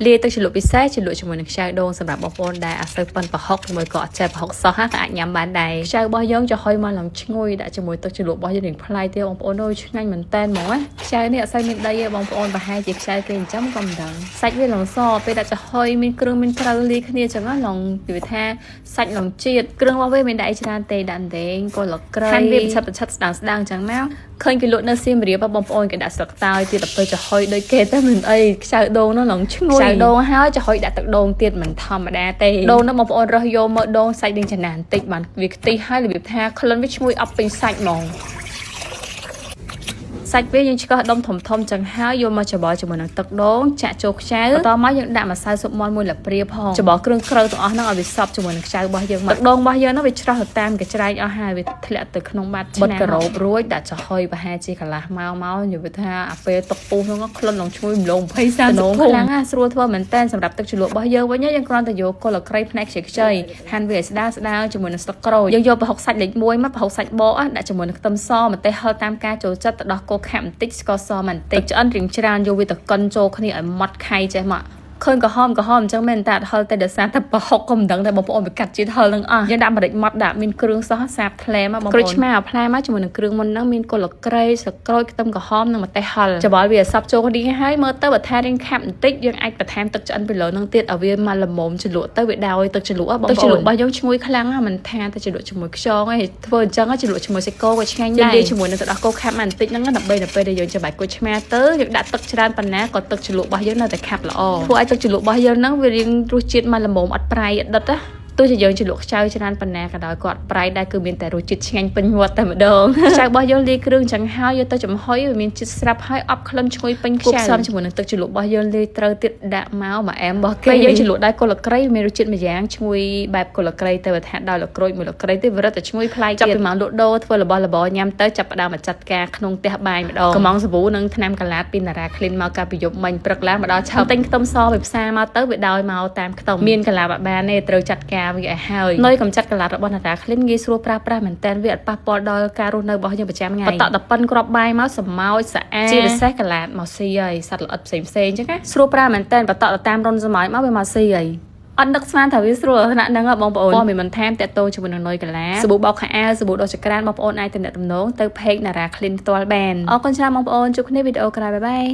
លាទឹកជ្រលក់ពិសេសជ្រលក់ជាមួយនឹងខ្ចៅដូងសម្រាប់បងប្អូនដែលអត់សូវប៉ិនប្រហុកជាមួយក៏អត់ចេះប្រហុកសោះក៏អាចញ៉ាំបានដែរខ្ចៅរបស់យើងចំហុយមកឡើងឈ្ងុយដាក់ជាមួយទឹកជ្រលក់របស់យើងនឹងប្លែកទៀតបងប្អូនអើយឆ្ងាញ់មែនតើហ្មងណាខ្ចៅនេះអត់សូវមានដីទេបងប្អូនប្រហែលជាខ្ចៅគេអញ្ចឹងក៏មិនដឹងសាច់វាឡើងសពេលដាក់ចំហុយមានគ្រឿងមានត្រូវលាយគ្នាអញ្ចឹងឡងនិយាយថាសាច់ឡងជាតិគ្រឿងរបស់វាមានដាក់ច្រើនទេដាក់ដេងគល់លក្រៃហាន់វាប្រឆិតស្ដាងអញ្ចឹងណាឃើញគេលក់នៅសៀមរាបបងប្អូនគេដាក់ស្លឹកតើយទៀតទៅចំហុយដូចគេតែមិនអីខ្ចៅដូងនោះឡងឈ្ងុយខ្ចៅដូងហើយចំហុយដាក់ទឹកដូងទៀតមិនធម្មតាទេដូងនោះបងប្អូនរើសយកមើលដូងសាច់នឹងចំណានបន្តិចបានវាខ្ទិះហើយរបៀបថាក្លិនវាឈ្ងុយអប់ពេញសាច់ហ្មងសាច់វាយើងឆ្កឹះដុំធំចឹងហើយយកមកច្របល់ជាមួយនឹងទឹកដូងចាក់ចូលខ្ចៅបន្តមកយើងដាក់ម្សៅស៊ុបមាន់មួយលាបព្រាផងច្របល់គ្រឿងក្រៅទាំងអស់ហ្នឹងឲ្យវាសព្វជាមួយនឹងខ្ចៅរបស់យើងទឹកដូងរបស់យើងហ្នឹងវាច្រោះទៅតាមកញ្ច្រែងអស់ហើយវាធ្លាក់ទៅក្នុងបាតឆ្នាំបិទការ៉ូបរួចដាក់ចំហុយប្រហែលជាកន្លះម៉ោងមកនិយាយថាអាពេលទុកពុះហ្នឹងក្លិនឡើងឈ្ងុយម្លង20 30ដូងខ្លាំងណាស់ស្រួលធ្វើមែនតើសម្រាប់ទឹកជ្រលក់របស់យើងវិញយើងគ្រាន់តែយកគល់ក្រៃផ្នែកខ្ចីហាន់វាឲ្យស្ដើងជាមួយនឹងស្លឹកក្រូចយើងយកប្រហុកសាច់លេខ1មកប្រហុកសាច់បកដាក់ជាមួយនឹងខ្ទឹមសម្ទេសហឹរតាមការចូលចិត្តទៅដោះគោខាប់បន្តិចស្ករសបន្តិចឆ្អិនរៀងច្រើនយកវាទៅកិនចូលគ្នាឲ្យម៉ត់ខៃចេះមកឃើញក្រហមអញ្ចឹងមែនតែហិលតែដោយសារតែប្រហុកក៏មិនដឹងតែបងប្អូនវាកាត់ជាតិហិលនឹងអស់យើងដាក់ម្រេចម៉ត់ដាក់មានគ្រឿងសោះសាបថ្លែមកបងប្អូនក្រូចឆ្មាផ្លែមកជាមួយនឹងគ្រឿងមុនហ្នឹងមានគល់ក្រៃស្លឹកក្រូចខ្ទឹមក្រហមនិងម្ទេសហិលច្របល់វាឲ្យសព្វចូលគ្នាហើយមើលទៅបើថារៀងខាប់បន្តិចយើងអាចបន្ថែមទឹកឆ្អិនពីលើហ្នឹងទៀតឲ្យវាមកល្មមជ្រលក់ទៅវាដោយទឹកជ្រលក់បងប្អូនទឹកជ្រលក់របស់យើងឈ្ងុយខ្លាំងណាស់មិនថាតែជ្រលក់ជាមួយខ្យងឯងធ្វើអញ្ចឹងជ្រលក់ជាមួយសាច់គោក៏ឆ្ងាញ់ដែរលាយជាមួយនឹងទឹកដោះគោខាប់មកបន្តិចហ្នឹងដើម្បីដល់ពេលដែលយើងច្របាច់គល់ឆ្មាទៅយើងដាក់ទឹកច្រើនប៉ុណ្ណាក៏ទឹកជ្រលក់របស់យើងនៅតែខាប់ល្អធ្វើឲ្យទឹកជ្រលក់របស់យើងហ្នឹងវារៀងរសជាតិមកល្មមអត់ប្រៃអត់ដិតណាទោះជាយើងជ្រលក់ខ្ចៅច្រើនប៉ុណ្ណាក៏ដោយក៏អត់ប្រៃដែរគឺមានតែរសជាតិឆ្ងាញ់ពេញមាត់តែម្ដងខ្ចៅរបស់យើងលាយគ្រឿងចឹងហើយយកទៅចំហុយវាមានជាតិស្រាប់ហើយអប់ក្លិនឈ្ងុយពេញខ្ចៅផ្សំជាមួយនឹងទឹកជ្រលក់របស់យើងលាយត្រូវទៀតដាក់មកអែមរបស់គេពេលយើងជ្រលក់ដែរគល់លក្រៃមានរសជាតិមួយយ៉ាងឈ្ងុយបែបគល់លក្រៃទៅបើថាដោយលក្រូចមួយលក្រៃទេវារត់តែឈ្ងុយប្លែកទៀតចាប់ពីមកលក់ដូរធ្វើរបស់របរញ៉ាំទៅចាប់ផ្ដើមមកចាត់ការក្នុងផ្ទះបាយម្ដងកំងសាប៊ូនិងថ្នាំកាឡាតពីណារ៉ាក្លីនមកកាលពីយប់មិញព្រឹកឡើងមកដល់ឆើទិញខ្ទឹមសពីផ្សារមកទៅវាដោយមកតាមខ្ទឹមមានកាឡាបាបានទេត្រូវចាត់ការវាឲ្យហើយនុយកំចាត់កាឡាតរបស់ណារ៉ាក្លីនងាយស្រួលប្រើប្រាស់មែនតើវាអត់ប៉ះពាល់ដល់ការរស់នៅរបស់យើងប្រចាំថ្ងៃបន្តដល់ប៉ិនគ្រាប់បាយមកសម្ោចស្អាតជាពិសេសកាឡាតមកស៊ីហើយសត្វល្អិតផ្សេងអញ្ចឹងណាស្រួលប្រើមែនតើបន្តដល់តាមរុនសម័យមកវាមកស៊ីហើយអត់នឹកស្មានថាវាស្រួលថ្នាក់ហ្នឹងបងប្អូនព័ត៌មានបន្ថែមតាក់ទងជាមួយនឹងនុយកាឡាសាប៊ូបោកខោអាវសាប៊ូដុសចក្រានបងប្អូនអាចទំនាក់ទំនងទៅ page ណារ៉ាក្លីនផ្ទាល់បានអរគុណច្រើនបងប្អូនជួបគ្នាវីដេអូក្រោយបាយ